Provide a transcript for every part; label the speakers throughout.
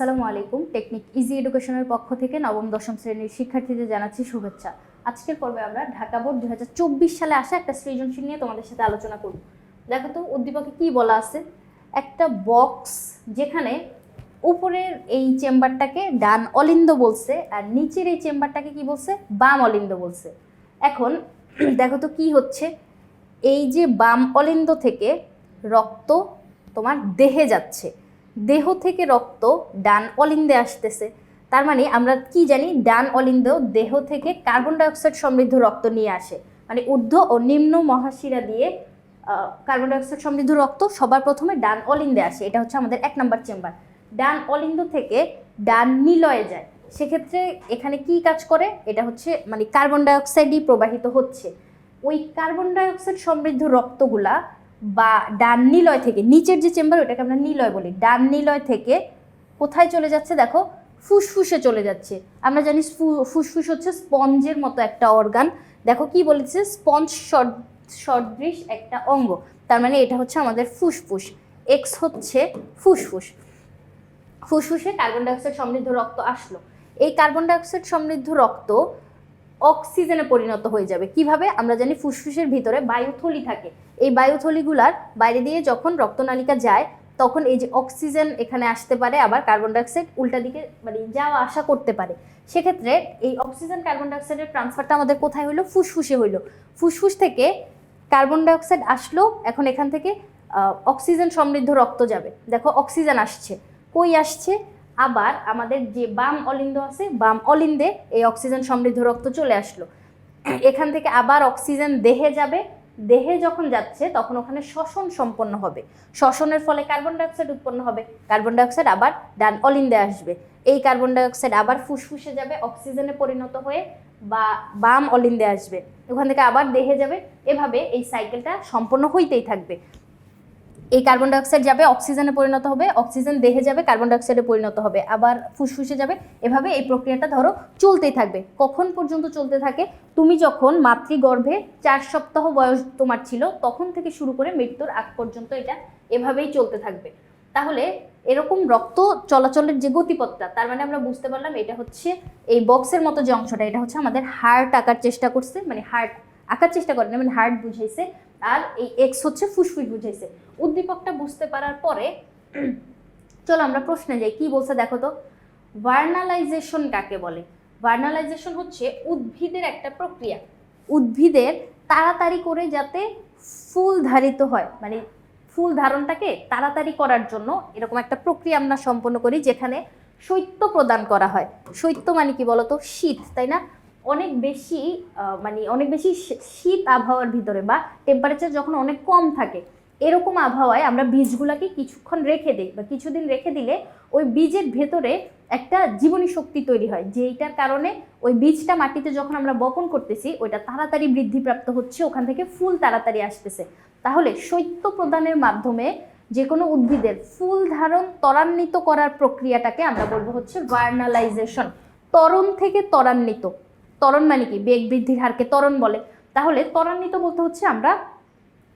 Speaker 1: আসসালামু আলাইকুম। Technique easy এডুকেশনের পক্ষ থেকে নবম দশম শ্রেণীর শিক্ষার্থীদের জানাচ্ছি শুভেচ্ছা। আজকের পর্বে আমরা ঢাকা বোর্ড 2024 সালে আসা একটা সৃজনশীল নিয়ে তোমাদের সাথে আলোচনা করব। দেখো তো উদ্দীপকে কি বলা আছে, একটা বক্স যেখানে উপরের এই চেম্বারটাকে ডান অলিন্দ বলছে আর নিচের এই চেম্বারটাকে কি বলছে, বাম অলিন্দ বলছে। এখন দেখো তো কি হচ্ছে, এই যে বাম অলিন্দ থেকে রক্ত তোমার দেহে যাচ্ছে, দেহ থেকে রক্ত ডান অলিন্দে আসতেছে। তার মানে আমরা কি জানি, ডান অলিন্দ দেহ থেকে কার্বন ডাইঅক্সাইড সমৃদ্ধ রক্ত নিয়ে আসে, মানে ঊর্ধ্ব ও নিম্ন মহাশিরা দিয়ে কার্বন ডাইঅক্সাইড সমৃদ্ধ রক্ত সবার প্রথমে ডান অলিন্দে আসে। এটা হচ্ছে আমাদের 1 নম্বর চেম্বার। ডান অলিন্দ থেকে ডান নিলয়ে যায়, সেক্ষেত্রে এখানে কি কাজ করে, এটা হচ্ছে মানে কার্বন ডাইঅক্সাইডই প্রবাহিত হচ্ছে। ওই কার্বন ডাইঅক্সাইড সমৃদ্ধ রক্তগুলা বা ডান নিলয় থেকে, নিচের যে চেম্বার ওটাকে আমরা নিলয় বলি, ডান নিলয় থেকে কোথায় চলে যাচ্ছে দেখো, ফুসফুসে চলে যাচ্ছে। আমরা জানি ফুসফুস হচ্ছে স্পঞ্জের মতো একটা অর্গান। দেখো কি বলেছে, স্পঞ্জ সদৃশ একটা অঙ্গ, তার মানে এটা হচ্ছে আমাদের ফুসফুস। এক্স হচ্ছে ফুসফুস। ফুসফুসে কার্বন ডাইঅক্সাইড সমৃদ্ধ রক্ত আসলো। এই কার্বন ডাইঅক্সাইড সমৃদ্ধ রক্ত অক্সিজেনে পরিণত হয়ে যাবে কিভাবে, আমরা জানি ফুসফুসের ভিতরে বায়ুথলি থাকে। এই বায়ুথলিগুলার বাইরে দিয়ে যখন রক্তনালিকা যায় তখন এই যে অক্সিজেন এখানে আসতে পারে, আবার কার্বন ডাইঅক্সাইড উল্টা দিকে মানে যাওয়া আসা করতে পারে। সেক্ষেত্রে এই অক্সিজেন কার্বন ডাইঅক্সাইডের ট্রান্সফারটা আমাদের কোথায় হইলো, ফুসফুসে হইলো। ফুসফুস থেকে কার্বন ডাইঅক্সাইড আসলো, এখন এখান থেকে অক্সিজেন সমৃদ্ধ রক্ত যাবে। দেখো অক্সিজেন আসছে, কই আসছে, আবার আমাদের যে বাম অলিন্দ আছে, বাম অলিন্দে এই অক্সিজেন সমৃদ্ধ রক্ত চলে আসলো। এখান থেকে আবার অক্সিজেন দেহে যাবে, দেহে যখন যাচ্ছে তখন ওখানে শ্বসন সম্পন্ন হবে। শ্বসনের ফলে কার্বন ডাইঅক্সাইড উৎপন্ন হবে, কার্বন ডাইঅক্সাইড আবার ডান অলিন্দে আসবে। এই কার্বন ডাইঅক্সাইড আবার ফুসফুসে যাবে, অক্সিজেনে পরিণত হয়ে বা বাম অলিন্দে আসবে, ওখান থেকে আবার দেহে যাবে। এভাবে এই সাইকেলটা সম্পন্ন হইতেই থাকবে। এই কার্বন ডাইঅক্সাইড যাবে, অক্সিজেনে পরিণত হবে, অক্সিজেন দেহে যাবে, কার্বন ডাইঅক্সাইডে পরিণত হবে, আবার ফুসফুসে যাবে। এভাবে এই প্রক্রিয়াটা ধরো চলতেই থাকবে। কখন পর্যন্ত চলতে থাকে, তুমি যখন মাতৃগর্ভে 4 সপ্তাহ বয়স তোমার ছিল তখন থেকে শুরু করে মৃত্যুর আগ পর্যন্ত এটা এভাবেই চলতে থাকবে। তাহলে এরকম রক্ত চলাচলের যে গতিপথটা, তার মানে আমরা বুঝতে পারলাম এটা হচ্ছে এই বক্সের মতো যে অংশটা, এটা হচ্ছে আমাদের হার্ট আঁকার চেষ্টা করছে, মানে হার্ট আঁকার চেষ্টা করে না, মানে হার্ট বুঝাইছে। আর এই এক্স হচ্ছে ফুসফুস বুঝাইছে। উদ্দীপকটা বুঝতে পারার পরে চলো আমরা প্রশ্নে যাই। কি বলছে দেখো তো, ভার্নালাইজেশন কাকে বলে? ভার্নালাইজেশন হচ্ছে উদ্ভিদের একটা প্রক্রিয়া, উদ্ভিদের তাড়াতাড়ি করে যাতে ফুল ধারিত হয়, মানে ফুল ধারণটাকে তাড়াতাড়ি করার জন্য এরকম একটা প্রক্রিয়া আমরা সম্পন্ন করি, যেখানে শৈত্য প্রদান করা হয়। শৈত্য মানে কি বলতো, শীত, তাই না? অনেক বেশি অনেক বেশি শীত আবহাওয়ার ভিতরে বা টেম্পারেচার যখন অনেক কম থাকে, এরকম আবহাওয়ায় আমরা বীজগুলোকে কিছুক্ষণ রেখে দিই বা কিছুদিন রেখে দিলে ওই বীজের ভেতরে একটা জীবনী শক্তি তৈরি হয়, যেইটার কারণে ওই বীজটা মাটিতে যখন আমরা বপন করতেছি ওইটা তাড়াতাড়ি বৃদ্ধিপ্রাপ্ত হচ্ছে, ওখান থেকে ফুল তাড়াতাড়ি আসতেছে। তাহলে শৈত্য প্রদানের মাধ্যমে যে কোনো উদ্ভিদের ফুল ধারণ ত্বরান্বিত করার প্রক্রিয়াটাকে আমরা বলবো হচ্ছে ভার্নালাইজেশন। ত্বরণ থেকে ত্বরান্বিত, ত্বরণ মানে কি, বেগ বৃদ্ধির হারকে ত্বরণ বলে। তাহলে ত্বরান্বিত বলতে হচ্ছে আমরা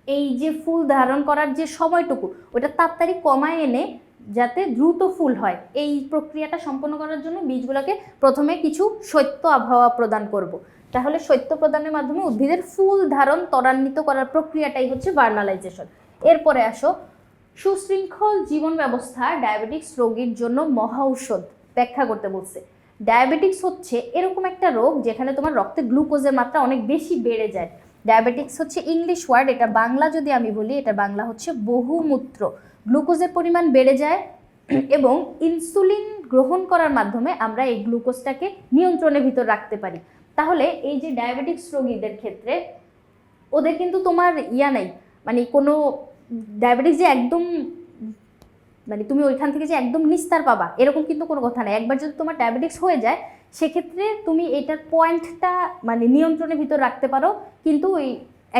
Speaker 1: এই যে ফুল ধারণ করার যে সময়টুকু ওটা তাড়াতাড়ি কমায় এনে যাতে দ্রুত ফুল হয়, এই প্রক্রিয়াটা সম্পন্ন করার জন্য বীজগুলোকে প্রথমে কিছু শৈত্য আবহাওয়া প্রদান করব। তাহলে শৈত্য প্রদানের মাধ্যমে উদ্ভিদের ফুল ধারণ ত্বরান্বিত করার প্রক্রিয়াটাই হচ্ছে ভার্নালাইজেশন। এরপরে আসো, সুশৃঙ্খল জীবন ব্যবস্থা ডায়াবেটিক্স রোগীর জন্য মহা ঔষধ ব্যাখ্যা করতে বলছে। ডায়াবেটিক্স হচ্ছে এরকম একটা রোগ যেখানে তোমার রক্তে গ্লুকোজের মাত্রা অনেক বেশি বেড়ে যায়। ডায়াবেটিক্স হচ্ছে ইংলিশ ওয়ার্ড, এটা বাংলা যদি আমি বলি, এটা বাংলা হচ্ছে বহুমূত্র। গ্লুকোজের পরিমাণ বেড়ে যায় এবং ইনসুলিন গ্রহণ করার মাধ্যমে আমরা এই গ্লুকোজটাকে নিয়ন্ত্রণের ভিতর রাখতে পারি। তাহলে এই যে ডায়াবেটিক্স রোগীদের ক্ষেত্রে ওদের কিন্তু তোমার নাই, মানে কোনো ডায়াবেটিস যে একদম মানে তুমি ওইখান থেকে যে একদম নিস্তার পাবা এরকম কিন্তু কোনো কথা নেই। একবার যদি তোমার ডায়াবেটিস হয়ে যায় সেক্ষেত্রে তুমি এটার পয়েন্টটা মানে নিয়ন্ত্রণের ভিতর রাখতে পারো, কিন্তু ওই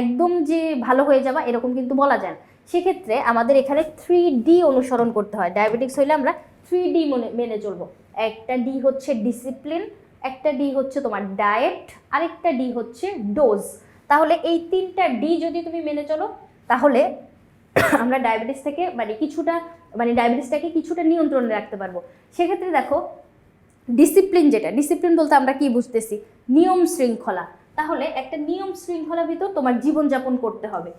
Speaker 1: একদম যে ভালো হয়ে যাবা এরকম কিন্তু বলা যায় না। সেক্ষেত্রে আমাদের এখানে 3D অনুসরণ করতে হয়। ডায়াবেটিস হইলে আমরা 3D মেনে চলবো। একটা ডি হচ্ছে ডিসিপ্লিন, একটা ডি হচ্ছে তোমার ডায়েট, আরেকটা ডি হচ্ছে ডোজ। তাহলে এই 3টা ডি যদি তুমি মেনে চলো তাহলে আমরা ডায়াবেটিস থেকে মানে কিছুটা মানে ডায়াবেটিসটাকে কিছুটা নিয়ন্ত্রণে রাখতে পারবো। সেক্ষেত্রে দেখো ডিসিপ্লিন, যেটা ডিসিপ্লিন বলতে আমরা কি বুঝতেছি, নিয়ম শৃঙ্খলা। তাহলে একটা নিয়ম শৃঙ্খলার ভিতর তোমার জীবনযাপন করতে হবে।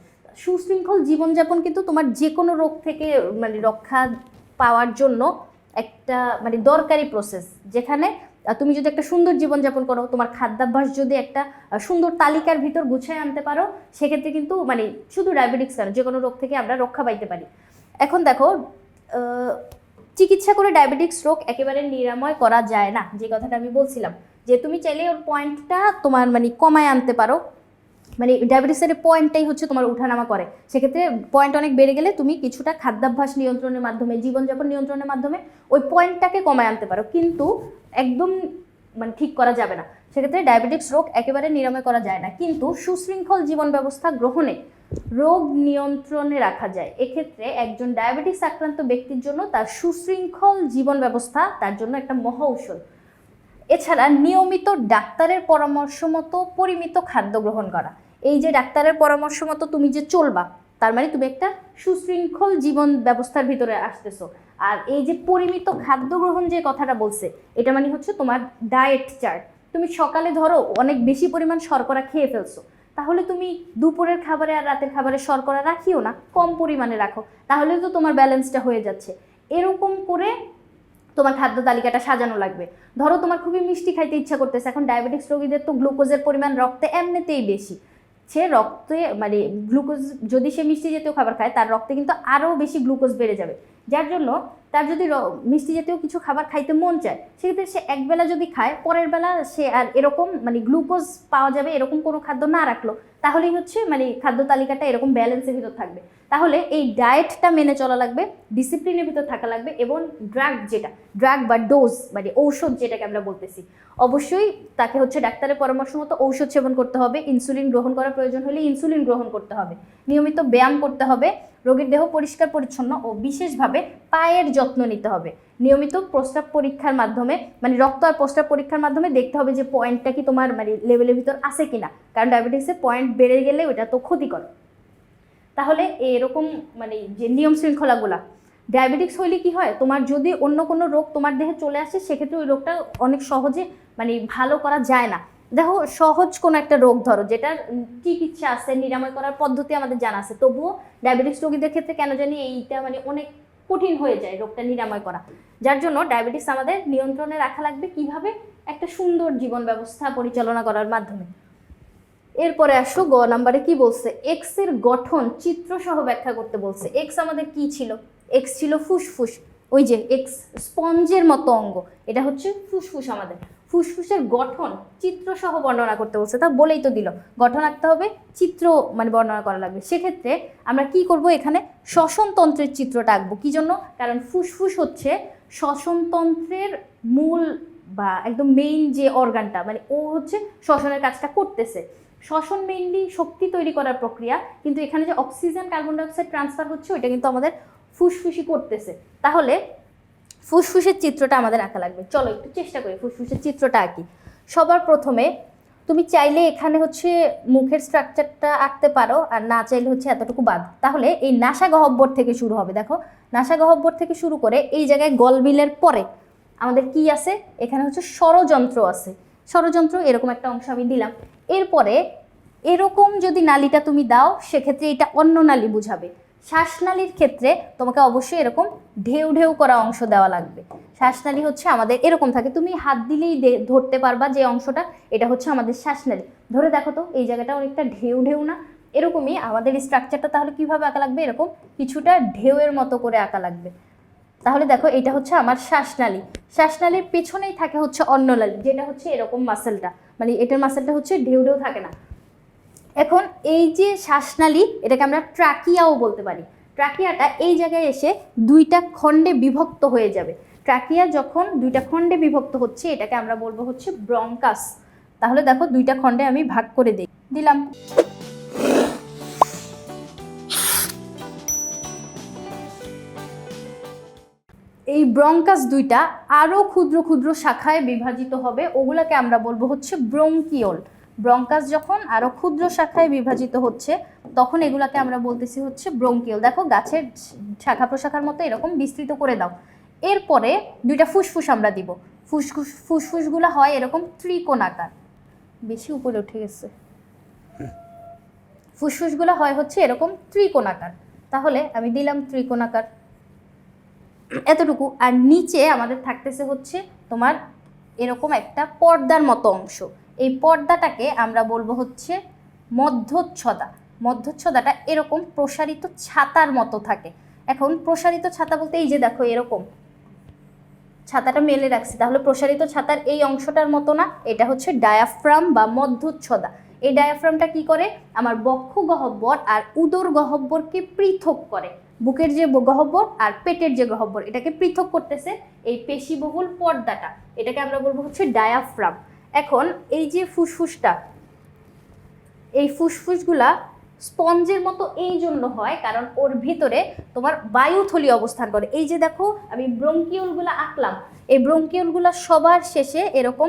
Speaker 1: সুশৃঙ্খল জীবনযাপন কিন্তু তোমার যে কোনো রোগ থেকে মানে রক্ষা পাওয়ার জন্য একটা মানে দরকারি প্রসেস, যেখানে তুমি যদি একটা সুন্দর জীবনযাপন করো, তোমার খাদ্যাভ্যাস যদি একটা সুন্দর তালিকার ভিতর গুছিয়ে আনতে পারো, সেক্ষেত্রে কিন্তু মানে শুধু ডায়াবেটিক্স কেন, যে কোনো রোগ থেকে আমরা রক্ষা পাইতে পারি। এখন দেখো চিকিৎসা করে ডায়াবেটিক্স রোগ একেবারে নিরাময় করা যায় না, যে কথাটা আমি বলছিলাম, যে তুমি চাইলে ওর পয়েন্টটা তোমার মানে কমায় আনতে পারো। মানে ডায়াবেটিসের পয়েন্টটাই হচ্ছে তোমার উঠানামা করে, সেক্ষেত্রে পয়েন্ট অনেক বেড়ে গেলে তুমি কিছুটা খাদ্যাভ্যাস নিয়ন্ত্রণের মাধ্যমে, জীবনযাপন নিয়ন্ত্রণের মাধ্যমে ওই পয়েন্টটাকে কমায় আনতে পারো, কিন্তু একদম মানে ঠিক করা যাবে না। সেক্ষেত্রে ডায়াবেটিক্স রোগ একেবারে নিরাময় করা যায় না, কিন্তু সুশৃঙ্খল জীবন ব্যবস্থা গ্রহণে রোগ নিয়ন্ত্রণে রাখা যায়। এক্ষেত্রে একজন ডায়াবেটিস আক্রান্ত ব্যক্তির জন্য তার সুশৃঙ্খল জীবন ব্যবস্থা তার জন্য একটা মহা ঔষধ। এছাড়া নিয়মিত ডাক্তারের পরামর্শ মতো পরিমিত খাদ্য গ্রহণ করা। এই যে ডাক্তারের পরামর্শ মতো তুমি যে চলবা, তার মানে তুমি একটা সুশৃঙ্খল জীবন ব্যবস্থার ভিতরে আসতেছো। আর এই যে পরিমিত খাদ্য গ্রহণ যে কথাটা বলছে, এটা মানে হচ্ছে তোমার ডায়েট চার্ট। তুমি সকালে ধরো অনেক বেশি পরিমাণ শর্করা খেয়ে ফেলছো, তাহলে তুমি দুপুরের খাবারে আর রাতের খাবারে শর্করা রাখিও না, কম পরিমাণে রাখো, তাহলে তো তোমার ব্যালেন্সটা হয়ে যাচ্ছে। এরকম করে তোমার খাদ্য তালিকাটা সাজানো লাগবে। ধরো তোমার খুবই মিষ্টি খাইতে ইচ্ছা করতেছে, এখন ডায়াবেটিক্স রোগীদের তো গ্লুকোজের পরিমাণ রক্তে এমনিতেই বেশি, সে রক্তে মানে গ্লুকোজ যদি সে মিষ্টি জাতীয় খাবার খায়, তার রক্তে কিন্তু আরও বেশি গ্লুকোজ বেড়ে যাবে, যার জন্য তার যদি মিষ্টি জাতীয় কিছু খাবার খাইতে মন চায়, সেক্ষেত্রে সে একবেলা যদি খায়, পরের বেলা সে আর এরকম মানে গ্লুকোজ পাওয়া যাবে এরকম কোনো খাদ্য না রাখলো, তাহলেই হচ্ছে মানে খাদ্য তালিকাটা এরকম ব্যালেন্সের ভিতর থাকবে। তাহলে এই ডায়েটটা মেনে চলা লাগবে, ডিসিপ্লিনের ভিতর থাকা লাগবে, এবং ড্রাগ বা ডোজ মানে ঔষধ যেটাকে আমরা বলতেছি, অবশ্যই তাকে হচ্ছে ডাক্তারের পরামর্শ মতো ঔষধ সেবন করতে হবে। ইনসুলিন গ্রহণ করার প্রয়োজন হলে ইনসুলিন গ্রহণ করতে হবে। নিয়মিত ব্যায়াম করতে হবে। রোগীর দেহ পরিষ্কার পরিচ্ছন্ন ও বিশেষভাবে পায়ের যত্ন নিতে হবে। নিয়মিত প্রস্রাব পরীক্ষার মাধ্যমে মানে রক্ত আর প্রস্রাব পরীক্ষার মাধ্যমে দেখতে হবে যে পয়েন্টটা কি তোমার মানে লেভেলের ভিতর আছে কিনা, কারণ ডায়াবেটিসে পয়েন্ট বেড়ে গেলে ওটা তো ক্ষতিকর। তাহলে এরকম মানে যে নিয়ম শৃঙ্খলাগুলা, ডায়াবেটিক্স হইলে কি হয়, তোমার যদি অন্য কোনো রোগ তোমার দেহে চলে আসে, সেক্ষেত্রে ওই রোগটা অনেক সহজে মানে ভালো করা যায় না। দেখো সহজ কোনো একটা রোগ ধরো, যেটার চিকিৎসা আছে, নিরাময় করার পদ্ধতি আমাদের জানা আছে, তবুও ডায়াবেটিক্স রোগীদের ক্ষেত্রে কেন জানি এইটা মানে অনেক কঠিন হয়ে যায় রোগটা নিরাময় করা। যার জন্য ডায়াবেটিস আমাদের নিয়ন্ত্রণে রাখা লাগবে কিভাবে, একটা সুন্দর জীবন ব্যবস্থা পরিচালনা করার মাধ্যমে। এরপরে আসো গ নাম্বারে কি বলছে, এক্স এর গঠন চিত্র সহ ব্যাখ্যা করতে বলছে। এক্স আমাদের কি ছিল, এক্স ছিল ফুসফুস, ওই যে এক্স স্পঞ্জের মতো অঙ্গ, এটা হচ্ছে ফুসফুস আমাদের। ফুসফুসের গঠন চিত্র সহ বর্ণনা করতে বলছে, তা বলেই তো দিল, গঠন আঁকতে হবে, চিত্র মানে বর্ণনা করা লাগবে। সেক্ষেত্রে আমরা কি করব, এখানে শ্বসনতন্ত্রের চিত্রটা আঁকবো। কি জন্য, কারণ ফুসফুস হচ্ছে শ্বসনতন্ত্রের মূল বা একদম মেইন যে অর্গানটা, মানে ও হচ্ছে শ্বসনের কাজটা করতেছে। শ্বসন মেইনলি শক্তি তৈরি করার প্রক্রিয়া, কিন্তু এখানে যে অক্সিজেন কার্বন ডাইঅক্সাইড ট্রান্সফার হচ্ছে, ওইটা কিন্তু আমাদের ফুসফুসই করতেছে। তাহলে ফুসফুসের চিত্রটা আমাদের আঁকা লাগবে। চলো একটু চেষ্টা করি ফুসফুসের চিত্রটা আঁকি। সবার প্রথমে তুমি চাইলে এখানে হচ্ছে মুখের স্ট্রাকচারটা আঁকতে পারো, আর না চাইলে হচ্ছে এতটুকু বাদ। তাহলে এই নাসা গহ্বর থেকে শুরু হবে। দেখো নাসা গহ্বর থেকে শুরু করে এই জায়গায় গলবিলের পরে আমাদের কি আছে, এখানে হচ্ছে ষড়যন্ত্র আছে। ষড়যন্ত্র এরকম একটা অংশ আমি দিলাম। এরপরে এরকম যদি নালীটা তুমি দাও, সেক্ষেত্রে এটা অন্য নালী বুঝাবে। শ্বাসনালীর ক্ষেত্রে তোমাকে অবশ্যই এরকম ঢেউ ঢেউ করা অংশ দেওয়া লাগবে। শ্বাসনালী হচ্ছে আমাদের এরকম থাকে, তুমি হাত দিলেই ধরতে পারবা যে অংশটা, এটা হচ্ছে আমাদের শ্বাসনালী। ধরে দেখো তো এই জায়গাটা অনেকটা ঢেউ ঢেউ না, এরকমই আমাদের স্ট্রাকচারটা। তাহলে কিভাবে আঁকা লাগবে, এরকম কিছুটা ঢেউয়ের মতো করে আঁকা লাগবে। তাহলে দেখো এটা হচ্ছে আমার শ্বাসনালী, শ্বাসনালীর পেছনেই থাকে হচ্ছে অন্ননালী, যেটা হচ্ছে এরকম মাসেলটা, মানে এটার মাসেলটা হচ্ছে ঢেউ ঢেউ থাকে না। এখন এই যে শ্বাসনালী, এটাকে আমরা ট্রাকিয়াও বলতে পারি। ট্রাকিয়াটা এই জায়গায় এসে দুইটা খণ্ডে বিভক্ত হয়ে যাবে। ট্রাকিয়া যখন দুইটা খণ্ডে বিভক্ত হচ্ছে, এটাকে আমরা বলবো হচ্ছে ব্রঙ্কাস। তাহলে দেখো দুইটা খণ্ডে আমি ভাগ করে দিলাম। এই ব্রঙ্কাস দুইটা আরও ক্ষুদ্র ক্ষুদ্র শাখায় বিভাজিত হবে, ওগুলাকে আমরা বলবো হচ্ছে ব্রঙ্কিওল। ব্রঙ্কাস যখন আরো ক্ষুদ্র শাখায় বিভাজিত হচ্ছে তখন এগুলাকে আমরা বলতেছি হচ্ছে ব্রঙ্কিওল। দেখো গাছের শাখা প্রশাখার মতো এরকম বিস্তৃত করে দাও। এরপরে দুইটা ফুসফুস আমরা দিব। ফুসফুসগুলো হয় এরকম ত্রিকোণাকার, বেশি উপরে উঠে গেছে। ফুসফুসগুলো হয় হচ্ছে এরকম ত্রিকোণাকার। তাহলে আমি দিলাম ত্রিকোণাকার এতটুকু। আর নিচে আমাদের থাকতেছে হচ্ছে তোমার এরকম একটা পর্দার মতো অংশ। এই পর্দাটাকে আমরা বলবো হচ্ছে মধ্যচ্ছদা। মধ্যচ্ছদাটা এরকম প্রসারিত ছাতার মতো থাকে। এখন প্রসারিত ছাতা বলতে এই যে দেখো এরকম ছাতাটা মেলে রাখছি, তাহলে প্রসারিত ছাতার এই অংশটার মতো না, এটা হচ্ছে ডায়াফ্রাম বা মধ্যচ্ছদা। এই ডায়াফ্রামটা কি করে, আমার বক্ষ গহ্বর আর উদর গহ্বরকে পৃথক করে। বুকের যে গহ্বর আর পেটের যে গহ্বর এটাকে পৃথক করতেছে এই পেশিবহুল পর্দাটা, এটাকে আমরা বলবো হচ্ছে ডায়াফ্রাম। এখন এই যে ফুসফুসটা, এই ফুসফুসগুলা স্পঞ্জের মতো এই জন্য হয় কারণ ওর ভিতরে তোমার বায়ুথলি অবস্থান করে। এই যে দেখো আমি ব্রঙ্কিওলগুলো আঁকলাম, এই ব্রঙ্কিওলগুলো সবার শেষে এরকম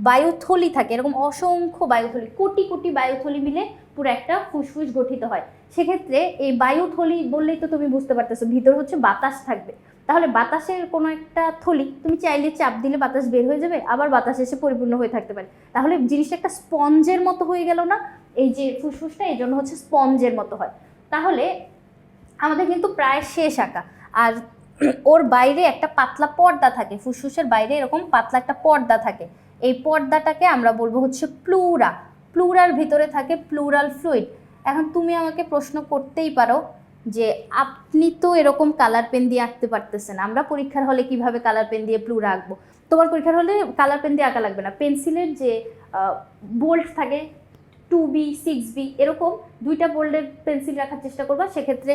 Speaker 1: বায়ুথলি থাকে, এরকম অসংখ্য বায়ুথলি, কোটি কোটি বায়ুথলি মিলে পুরো একটা ফুসফুস গঠিত হয়। সেক্ষেত্রে এই বায়ুথলি বললেই তো তুমি বুঝতে পারতেছো ভিতর হচ্ছে বাতাস থাকবে। তাহলে বাতাসের কোনো একটা থলি তুমি চাইলে চাপ দিলে বাতাস বের হয়ে যাবে, আবার বাতাস এসে পরিপূর্ণ হয়ে থাকতে পারে। তাহলে জিনিসটা একটা স্পঞ্জের মতো হয়ে গেল না, এই যে ফুসফুসটা এই জন্য হচ্ছে স্পঞ্জের মতো হয়। তাহলে আমাদের কিন্তু প্রায় শেষ আঁকা। আর ওর বাইরে একটা পাতলা পর্দা থাকে, ফুসফুসের বাইরে এরকম পাতলা একটা পর্দা থাকে। এই পর্দাটাকে আমরা বলবো হচ্ছে প্লুরা। প্লুরার ভিতরে থাকে প্লুরাল ফ্লুইড। এখন তুমি আমাকে প্রশ্ন করতেই পারো যে আপনি তো এরকম কালার পেন দিয়ে আঁকতে পারতেছেন, আমরা পরীক্ষার হলে কিভাবে কালার পেন দিয়ে প্লুরা আঁকবো? তোমার পরীক্ষার হলে কালার পেন দিয়ে আঁকা লাগবে না, পেন্সিলের যে বোল্ট থাকে 2B 6B এরকম দুইটা বোল্ডের পেন্সিল রাখার চেষ্টা করবা। সেক্ষেত্রে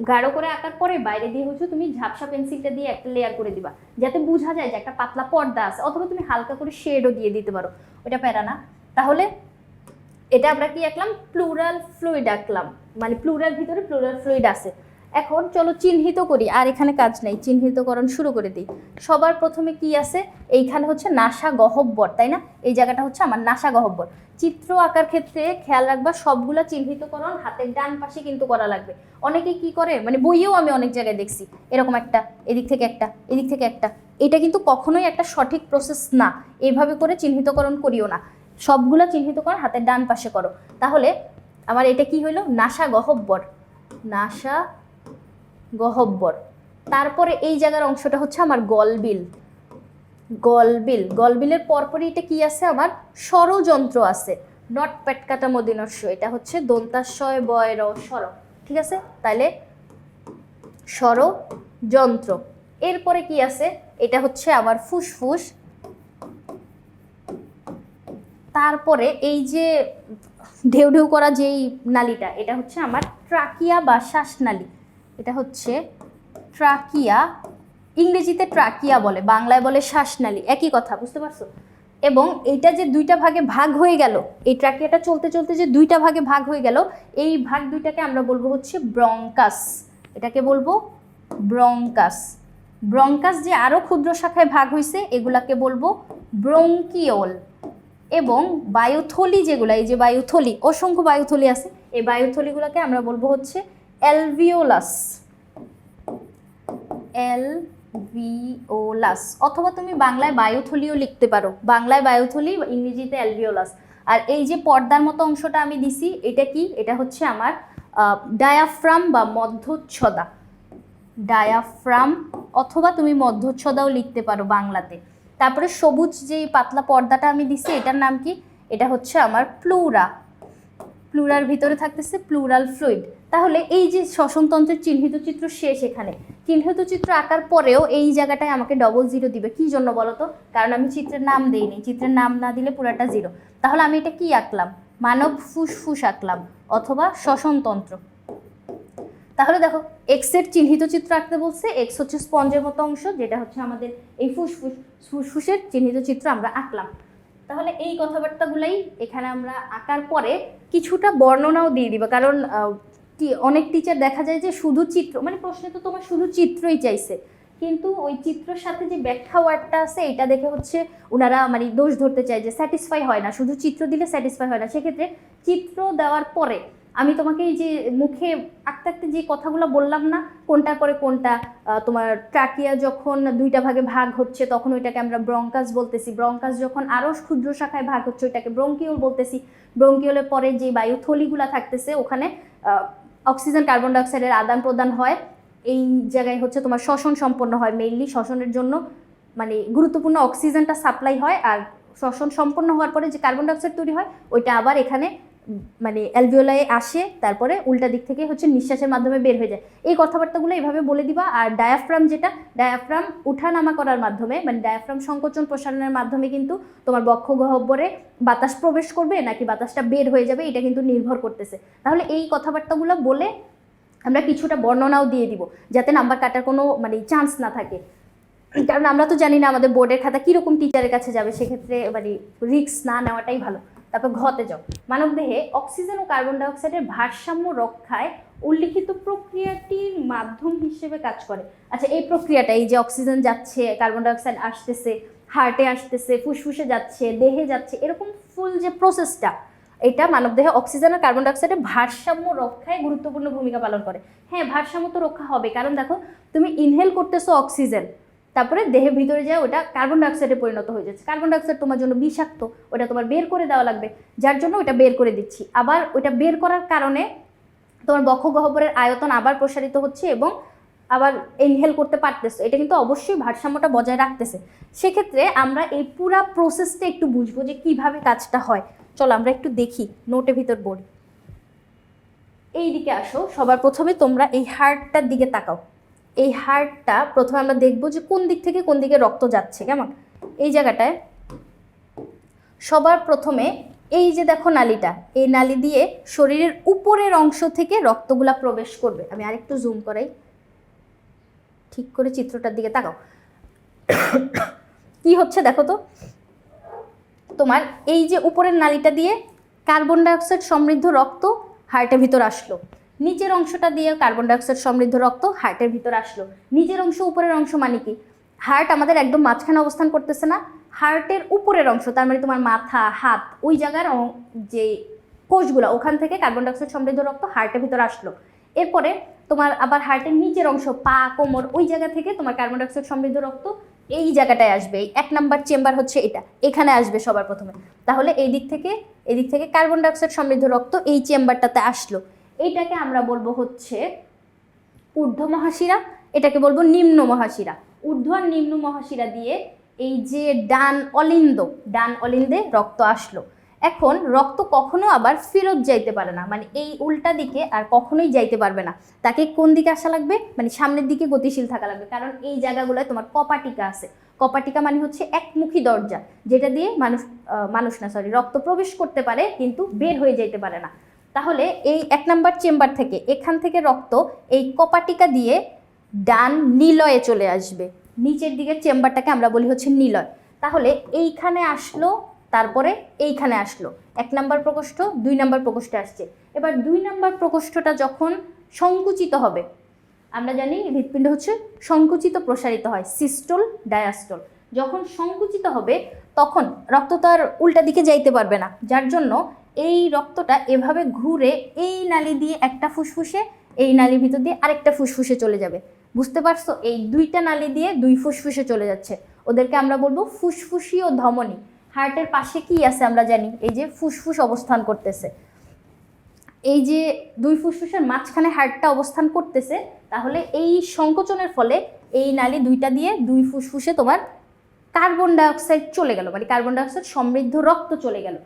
Speaker 1: গাঢ় করে আঁকার পরে বাইরে দিয়ে হচ্ছে তুমি ঝাপসা পেন্সিলটা দিয়ে একটা লেয়ার করে দিবা, যাতে বোঝা যায় যে একটা পাতলা পর্দা আছে। অথবা তুমি হালকা করে শেডও দিয়ে দিতে পারো, ওটা প্যারা না। তাহলে এটা আমরা কি আঁকলাম, প্লুরাল ফ্লুইড আঁকলাম, মানে প্লুরাল ভিতরে প্লুরাল ফ্লুইড আছে। এখন চলো চিহ্নিত করি, আর এখানে কাজ নেই, চিহ্নিতকরণ শুরু করে দিই। সবার প্রথমে কি আছে, এইখানে হচ্ছে নাসা গহ্বর, তাই না? এই জায়গাটা হচ্ছে আমার নাসা গহ্বর। চিত্র আঁকার ক্ষেত্রে খেয়াল রাখবা সবগুলা চিহ্নিতকরণ হাতের ডান পাশে কিন্তু করা লাগবে। অনেকে কি করে, মানে বইয়েও আমি অনেক জায়গায় দেখছি এরকম একটা এদিক থেকে একটা এদিক থেকে একটা, এটা কিন্তু কখনোই একটা সঠিক প্রসেস না। এইভাবে করে চিহ্নিতকরণ করিও না, সবগুলা চিহ্নিতকরণ হাতের ডান পাশে করো। তাহলে আমার এটা কি হইলো, নাসা গহ্বর, নাসা গহ্বর। তারপরে এই জায়গার অংশটা হচ্ছে আমার গলবিল, গলবিল। গলবিলের পরপরই এটা কি আছে, আমার স্বরযন্ত্র আছে, নট পেটকাটা মদিনস্য, এটা হচ্ছে দন্তাশয় বয় র স্বর, ঠিক আছে? তাইলে স্বরযন্ত্র। এরপরে কি আছে, এটা হচ্ছে আমার ফুসফুস। তারপরে এই যে ঢেউ ঢেউ করা যেই নালীটা, এটা হচ্ছে আমার ট্রাকিয়া বা শ্বাসনালী, এটা হচ্ছে ট্রাকিয়া, ইংরেজিতে ট্রাকিয়া বলে, বাংলায় বলে শ্বাসনালী, একই কথা, বুঝতে পারছো? এবং এইটা যে দুইটা ভাগে ভাগ হয়ে গেল, এই ট্রাকিয়াটা চলতে চলতে যে দুইটা ভাগে ভাগ হয়ে গেল, এই ভাগ দুইটাকে আমরা বলবো হচ্ছে ব্রঙ্কাস, এটাকে বলবো ব্রঙ্কাস। ব্রঙ্কাস যে আরো ক্ষুদ্র শাখায় ভাগ হয়েছে এগুলাকে বলবো ব্রঙ্কিওল। এবং বায়ুথলি যেগুলো, এই যে বায়ুথলি, অসংখ্য বায়ুথলি আছে, এই বায়ুথলিগুলোকে আমরা বলবো হচ্ছে অ্যালভিওলাস, অ্যালভিওলাস। অথবা তুমি বাংলায় বায়ুথলিও লিখতে পারো, বাংলায় বায়ুথলি, ইংরেজিতে অ্যালভিওলাস। আর এই যে পর্দার মতো অংশটা আমি দিছি, এটা কি, এটা হচ্ছে আমার ডায়াফ্রাম বা মধ্যচ্ছদা, ডায়াফ্রাম, অথবা তুমি মধ্যচ্ছদাও লিখতে পারো বাংলাতে। তারপরে সবুজ যেই পাতলা পর্দাটা আমি দিছি এটার নাম কি, এটা হচ্ছে আমার প্লুরা, প্লুরার ভিতরে থাকতেছে প্লুরাল ফ্লুইড। তাহলে এই যে শ্বসনতন্ত্রের চিহ্নিত চিত্র শেষ। এখানে চিহ্নিত চিত্র আঁকার পরেও এই জায়গাটায় আমাকে ডবল জিরো দিবে, কি জন্য বলো তো? কারণ আমি চিত্রের নাম দেইনি, চিত্রের নাম না দিলে পুরাটা জিরো। তাহলে আমি এটা কি আঁকলাম, মানব ফুসফুস আঁকলাম অথবা শ্বসনতন্ত্র। তাহলে দেখো এক্স এর চিহ্নিত চিত্র আঁকতে বলছে, এক্স হচ্ছে স্পঞ্জের মতো অংশ, যেটা হচ্ছে আমাদের এই ফুসফুস, ফুসফুসের চিহ্নিত চিত্র আমরা আঁকলাম। তাহলে এই কথাবার্তাগুলাই এখানে আমরা আঁকার পরে কিছুটা বর্ণনাও দিয়ে দিবা, কারণ অনেক টিচার দেখা যায় যে শুধু চিত্র, মানে প্রশ্নে তো তোমার শুধু চিত্রই চাইছে, কিন্তু ওই চিত্রের সাথে যে ব্যাখ্যা ওয়ার্ডটা আছে এটা দেখে হচ্ছে ওনারা মানে দোষ ধরতে চায় যে স্যাটিসফাই হয় না, শুধু চিত্র দিলে স্যাটিসফাই হয় না। সেক্ষেত্রে চিত্র দেওয়ার পরে আমি তোমাকে এই যে মুখে আঁকতে আঁকতে যে কথাগুলো বললাম না, কোনটার পরে কোনটা, তোমার ট্রাকিয়া যখন দুইটা ভাগে ভাগ হচ্ছে তখন ওইটাকে আমরা ব্রঙ্কাস বলতেছি, ব্রঙ্কাস যখন আরও ক্ষুদ্র শাখায় ভাগ হচ্ছে ওইটাকে ব্রঙ্কিওল বলতেছি, ব্রঙ্কিওলের পরে যে বায়ুথলিগুলো থাকতেছে ওখানে অক্সিজেন কার্বন ডাইঅক্সাইডের আদান প্রদান হয়, এই জায়গায় হচ্ছে তোমার শ্বসন সম্পন্ন হয়, মেইনলি শ্বসনের জন্য মানে গুরুত্বপূর্ণ অক্সিজেনটা সাপ্লাই হয়, আর শ্বসন সম্পন্ন হওয়ার পরে যে কার্বন ডাইঅক্সাইড তৈরি হয় ওইটা আবার এখানে মানে অ্যালভিওলায় আসে, তারপরে উল্টা দিক থেকে হচ্ছে নিঃশ্বাসের মাধ্যমে বের হয়ে যায়। এই কথাবার্তাগুলো এইভাবে বলে দিবা। আর ডায়াফ্রাম, যেটা ডায়াফ্রাম উঠানামা করার মাধ্যমে মানে ডায়াফ্রাম সংকোচন প্রসারণের মাধ্যমে কিন্তু তোমার বক্ষ গহ্বরে বাতাস প্রবেশ করবে নাকি বাতাসটা বের হয়ে যাবে এটা কিন্তু নির্ভর করতেছে। তাহলে এই কথাবার্তাগুলো বলে আমরা কিছুটা বর্ণনাও দিয়ে দিব যাতে নাম্বার কাটার কোনো মানে চান্স না থাকে, কারণ আমরা তো জানি না আমাদের বোর্ডের খাতা কীরকম টিচারের কাছে যাবে, সেক্ষেত্রে মানে রিস্ক না নেওয়াটাই ভালো। তারপর ঘতে যাও, মানবদেহে অক্সিজেন ও কার্বন ডাইঅক্সাইডের ভারসাম্য রক্ষায় উল্লিখিত প্রক্রিয়াটির মাধ্যম হিসেবে কাজ করে। আচ্ছা, এই প্রক্রিয়াটা, এই যে অক্সিজেন যাচ্ছে, কার্বন ডাইঅক্সাইড আসতেছে, হার্টে আসতেছে, ফুসফুসে যাচ্ছে, দেহে যাচ্ছে, এরকম ফুল যে প্রসেসটা, এটা মানবদেহে অক্সিজেন আর কার্বন ডাইঅক্সাইডের ভারসাম্য রক্ষায় গুরুত্বপূর্ণ ভূমিকা পালন করে। হ্যাঁ, ভারসাম্য তো রক্ষা হবে, কারণ দেখো তুমি ইনহেল করতেছো অক্সিজেন, তারপরে দেহের ভিতরে যায় ওটা কার্বন ডাইঅক্সাইডে পরিণত হয়ে যাচ্ছে, কার্বন ডাইঅক্সাইড তোমার জন্য বিষাক্ত, ওটা তোমার বের করে দেওয়া লাগবে, যার জন্য ওটা বের করে দিচ্ছি। আবার ওইটা বের করার কারণে তোমার বক্ষ গহ্বরের আয়তন আবার প্রসারিত হচ্ছে এবং আবার ইনহেল করতে পারতেছে, এটা কিন্তু অবশ্যই ভারসাম্যটা বজায় রাখতেছে। সেক্ষেত্রে আমরা এই পুরা প্রসেসটা একটু বুঝবো যে কিভাবে কাজটা হয়। চলো আমরা একটু দেখি, নোটের ভিতর বলি। এই দিকে আসো, সবার প্রথমে তোমরা এই হার্টটার দিকে তাকাও। এই হার্টটা প্রথমে আমরা দেখবো যে কোন দিক থেকে কোন দিকে রক্ত যাচ্ছে। কেমন, এই জায়গাটায় সবার প্রথমে এই যে দেখো নালীটা, এই নালী দিয়ে শরীরের উপরের অংশ থেকে রক্তগুলা প্রবেশ করবে। আমি আরেকটু জুম করাই, ঠিক করে চিত্রটার দিকে তাকাও। কি হচ্ছে দেখো তো, তোমার এই যে উপরের নালীটা দিয়ে কার্বন ডাইঅক্সাইড সমৃদ্ধ রক্ত হার্টের ভিতর আসলো, নিচের অংশটা দিয়ে কার্বন ডাইঅক্সাইড সমৃদ্ধ রক্ত হার্টের ভিতর আসলো। নিচের অংশ উপরের অংশ মানে কি, হার্ট আমাদের একদম মাঝখানে অবস্থান করতেছে না, হার্টের উপরের অংশ, তার মানে তোমার মাথা, হাত, ওই জায়গার যে কোষগুলো, ওখান থেকে কার্বন ডাইঅক্সাইড সমৃদ্ধ রক্ত হার্টের ভিতর আসলো। এরপরে তোমার আবার হার্টের নিচের অংশ, পা, কোমর, ওই জায়গা থেকে তোমার কার্বন ডাইঅক্সাইড সমৃদ্ধ রক্ত এই জায়গাটায় আসবে। এই 1 নাম্বার চেম্বার হচ্ছে এটা, এখানে আসবে সবার প্রথমে। তাহলে এই দিক থেকে কার্বন ডাইঅক্সাইড সমৃদ্ধ রক্ত এই চেম্বারটাতে আসলো। এইটাকে আমরা বলবো হচ্ছে ঊর্ধ্ব মহাশিরা, এটাকে বলবো নিম্ন মহাশিরা। ঊর্ধ্ব আর নিম্ন মহাশিরা দিয়ে এই যে ডান অলিন্দে রক্ত আসলো। এখন রক্ত কখনো আবার ফেরত যাইতে পারে না, মানে এই উল্টা দিকে আর কখনোই যাইতে পারবে না। তাকে কোন দিকে আসা লাগবে, মানে সামনের দিকে গতিশীল থাকা লাগবে, কারণ এই জায়গাগুলোয় তোমার কপাটিকা আছে। কপাটিকা মানে হচ্ছে একমুখী দরজা, যেটা দিয়ে রক্ত প্রবেশ করতে পারে কিন্তু বের হয়ে যাইতে পারে না। তাহলে এই 1 নাম্বার চেম্বার থেকে, এখান থেকে রক্ত এই কপাটিকা দিয়ে ডান নিলয়ে চলে আসবে। নিচের দিকের চেম্বারটাকে আমরা বলি হচ্ছে নিলয়। তাহলে এইখানে আসলো, তারপরে এইখানে আসলো, 1 নাম্বার প্রকোষ্ঠ, 2 নাম্বার প্রকোষ্ঠে আসছে। এবার 2 নাম্বার প্রকোষ্ঠটা যখন সংকুচিত হবে, আমরা জানি হৃৎপিণ্ড হচ্ছে সংকুচিত প্রসারিত হয়, সিস্টোল ডায়াস্টোল। যখন সংকুচিত হবে তখন রক্ত তো আর উল্টা দিকে যাইতে পারবে না, যার জন্য এই রক্তটা এভাবে ঘুরে এই নালী দিয়ে একটা ফুসফুসে, এই নালীর ভিতর দিয়ে আরেকটা ফুসফুসে চলে যাবে। বুঝতে পারছো, এই 2টা নালী দিয়ে 2 ফুসফুসে চলে যাচ্ছে, ওদেরকে আমরা বলবো ফুসফুসীয় ধমনী। হার্টের পাশে কি আছে আমরা জানি, এই যে ফুসফুস অবস্থান করতেছে, এই যে 2 ফুসফুসের মাঝখানে হার্টটা অবস্থান করতেছে। তাহলে এই সংকোচনের ফলে এই নালী 2টা দিয়ে 2 ফুসফুসে তোমার কার্বন ডাইঅক্সাইড চলে গেল, মানে কার্বন ডাইঅক্সাইড সমৃদ্ধ রক্ত চলে গেল।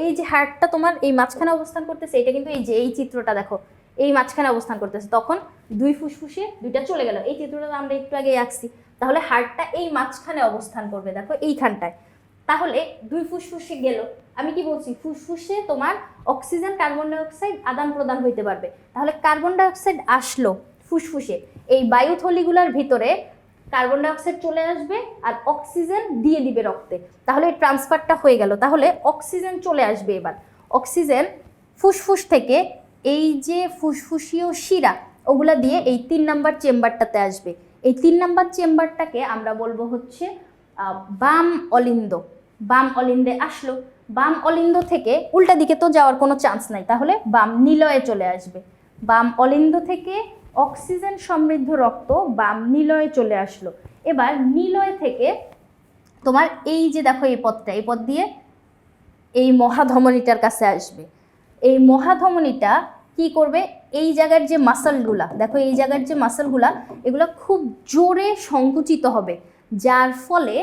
Speaker 1: এই যে হার্টটা তোমার এই মাঝখানে অবস্থান করতেছে, এটা কিন্তু এই যে এই চিত্রটা দেখো, এই মাঝখানে অবস্থান করতেছে, তখন 2 ফুসফুসে 2টা চলে গেল। এই চিত্রটা আমরা একটু আগে আঁকছি, তাহলে হার্টটা এই মাঝখানে অবস্থান করবে, দেখো এইখানটায়। তাহলে 2 ফুসফুসে গেল, আমি কি বলছি, ফুসফুসে তোমার অক্সিজেন কার্বন ডাইঅক্সাইড আদান প্রদান হইতে পারবে। তাহলে কার্বন ডাইঅক্সাইড আসলো ফুসফুসে, এই বায়ুথলিগুলোর ভিতরে কার্বন ডাইঅক্সাইড চলে আসবে আর অক্সিজেন দিয়ে দিবে রক্তে, তাহলে এই ট্রান্সফারটা হয়ে গেল। তাহলে অক্সিজেন চলে আসবে, এবার অক্সিজেন ফুসফুস থেকে এই যে ফুসফুসীয় শিরা ওগুলা দিয়ে এই 3 নাম্বার চেম্বারটাতে আসবে। এই 3 নাম্বার চেম্বারটাকে আমরা বলবো হচ্ছে বাম অলিন্দ। বাম অলিন্দে আসলো, বাম অলিন্দ থেকে উল্টা দিকে তো যাওয়ার কোনো চান্স নাই, তাহলে বাম নিলয়ে চলে আসবে। বাম অলিন্দ থেকে অক্সিজেন সমৃদ্ধ রক্ত বাম নিলয়ে চলে আসলো। এবার নিলয় থেকে তোমার এই যে দেখো এই পথটা, এই পথ দিয়ে এই মহাধমনীটার কাছে আসবে। এই মহাধমনীটা কি করবে, এই জায়গার যে মাসলগুলা দেখো, এই জায়গার যে মাসলগুলা এগুলো খুব জোরে সংকুচিত হবে, যার ফলে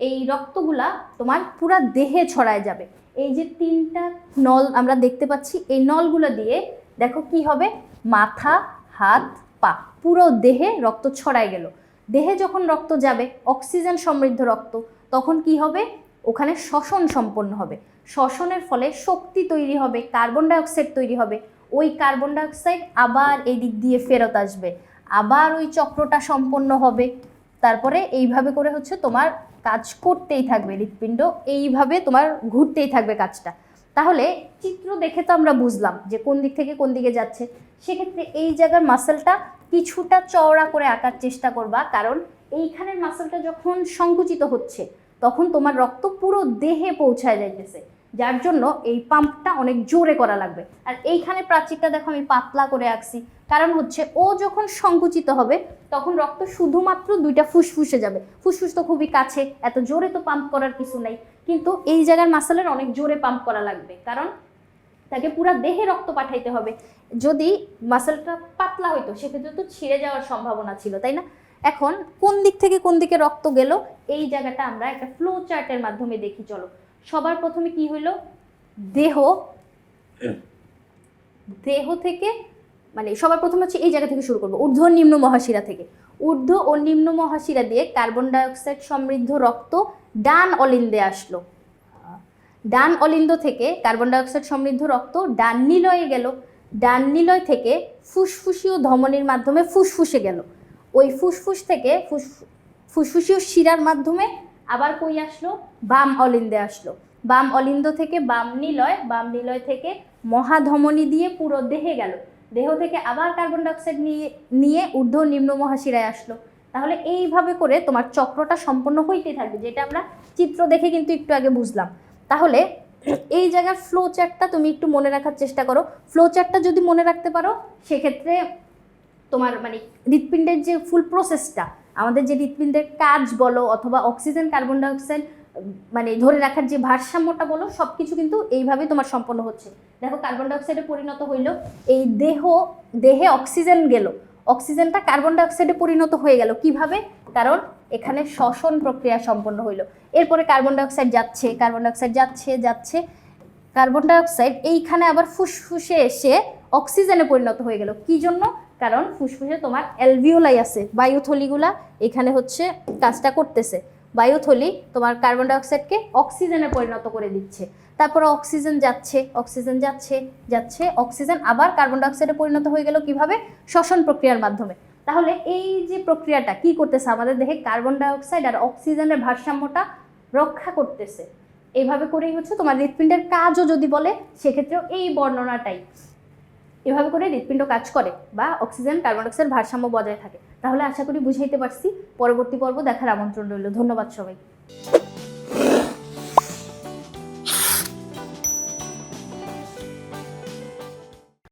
Speaker 1: এই রক্তগুলা তোমার পুরা দেহে ছড়ায় যাবে। এই যে 3টা নল আমরা দেখতে পাচ্ছি, এই নলগুলো দিয়ে দেখো কি হবে, মাথা, হাত, পা, পুরো দেহে রক্ত ছড়ায় গেল। দেহে যখন রক্ত যাবে, অক্সিজেন সমৃদ্ধ রক্ত, তখন কি হবে, ওখানে শ্বসন সম্পন্ন হবে। শ্বসনের ফলে শক্তি তৈরি হবে, কার্বন ডাইঅক্সাইড তৈরি হবে। ওই কার্বন ডাইঅক্সাইড আবার এই দিক দিয়ে ফেরত আসবে, আবার ওই চক্রটা সম্পন্ন হবে। তারপরে এইভাবে করে হচ্ছে তোমার কাজ করতেই থাকবে, হৃৎপিণ্ড এইভাবে তোমার ঘুরতেই থাকবে কাজটা। তাহলে চিত্র দেখে তো আমরা বুঝলাম যে কোন দিক থেকে কোন দিকে যাচ্ছে। সেক্ষেত্রে এই জায়গার মাসলটা কিছুটা চওড়া করে আঁকার চেষ্টা করবা, কারণ এইখানের মাসলটা যখন সংকুচিত হচ্ছে তখন তোমার রক্ত পুরো দেহে পৌঁছায় যাইতেছে, যার জন্য এই পাম্পটা অনেক জোরে করা লাগবে। আর এইখানে প্রাচীরটা দেখো আমি পাতলা করে আঁকছি, কারণ হচ্ছে ও যখন সংকুচিত হবে তখন রক্ত শুধুমাত্র 2টা ফুসফুসে যাবে। ফুসফুস তো খুবই কাছে, এত জোরে তো পাম্প করার কিছু নাই, কিন্তু এই জায়গার মাসলের অনেক জোরে পাম্প করা লাগবে, কারণ তাকে পুরা দেহে রক্ত পাঠাইতে হবে। যদি মাসলটা পাতলা হইতো সেক্ষেত্রে তো ছিঁড়ে যাওয়ার সম্ভাবনা ছিল, তাই না? এখন কোন দিক থেকে কোন দিকে রক্ত গেল এই জায়গাটা আমরা একটা ফ্লো চার্টের মাধ্যমে দেখি। চলো, সবার প্রথমে কি হইলো, দেহ থেকে মানে সবার প্রথমে হচ্ছে এই জায়গা থেকে শুরু করবো, ঊর্ধ্ব নিম্ন মহাশিরা থেকে। ঊর্ধ্ব ও নিম্ন মহাশিরা দিয়ে কার্বন ডাইঅক্সাইড সমৃদ্ধ রক্ত ডান অলিন্দে আসলো। ডান অলিন্দ থেকে কার্বন ডাইঅক্সাইড সমৃদ্ধ রক্ত ডান নিলয়ে গেল। ডান নিলয় থেকে ফুসফুসীয় ধমনীর মাধ্যমে ফুসফুসে গেল। ওই ফুসফুস থেকে ফুসফুসীয় শিরার মাধ্যমে আবার কই আসলো, বাম অলিন্দে আসলো। বাম অলিন্দ থেকে বাম নিলয় থেকে মহাধমনী দিয়ে পুরো দেহে গেল। দেহ থেকে আবার কার্বন ডাইঅক্সাইড নিয়ে ঊর্ধ্ব নিম্ন মহাশিরায় আসলো। তাহলে এইভাবে করে তোমার চক্রটা সম্পন্ন হইতেই থাকবে, যেটা আমরা চিত্র দেখে কিন্তু একটু আগে বুঝলাম। তাহলে এই জায়গার ফ্লো চার্টটা তুমি একটু মনে রাখার চেষ্টা করো। ফ্লো চার্টটা যদি মনে রাখতে পারো সেক্ষেত্রে তোমার মানে হৃৎপিণ্ডের যে ফুল প্রসেসটা, আমাদের যে হৃৎপিণ্ডের কাজ বলো অথবা অক্সিজেন কার্বন ডাইঅক্সাইড মানে ধরে রাখার যে ভারসাম্যটা বলো, সব কিছু কিন্তু এইভাবেই তোমার সম্পন্ন হচ্ছে। দেখো কার্বন ডাইঅক্সাইডে পরিণত হইল, এই দেহে অক্সিজেন গেল, অক্সিজেনটা কার্বন ডাইঅক্সাইডে পরিণত হয়ে গেল কিভাবে, কারণ এখানে শ্বসন প্রক্রিয়া সম্পন্ন হইল। এরপরে কার্বন ডাইঅক্সাইড যাচ্ছে, কার্বন ডাইঅক্সাইড এইখানে আবার ফুসফুসে এসে অক্সিজেনে পরিণত হয়ে গেল। কি জন্য, কারণ ফুসফুসে তোমার অ্যালভিওলাই আছে, বায়ুথলিগুলা এখানে হচ্ছে কাজটা করতেছে। বায়ুথলি তোমার কার্বন ডাইঅক্সাইডকে অক্সিজেনে পরিণত করে দিচ্ছে। তারপরে অক্সিজেন যাচ্ছে, অক্সিজেন আবার কার্বন ডাইঅক্সাইডে পরিণত হয়ে গেল কিভাবে, শ্বসন প্রক্রিয়ার মাধ্যমে। তাহলে এই যে প্রক্রিয়াটা কি করতেছে, আমাদের দেহে কার্বন ডাইঅক্সাইড আর অক্সিজেনের ভারসাম্যটা রক্ষা করতেছে। এইভাবে করেই হচ্ছে তোমার হৃৎপিণ্ডের কাজও যদি বলে সেক্ষেত্রেও এই বর্ণনাটাই, এভাবে করে হৃৎপিণ্ড কাজ করে বা অক্সিজেন কার্বন ডাইঅক্সাইড ভারসাম্য বজায় থাকে। তাহলে আশা করি বুঝাইতে পারছি। পরবর্তী পর্ব দেখার আমন্ত্রণ রইল। ধন্যবাদ সবাই।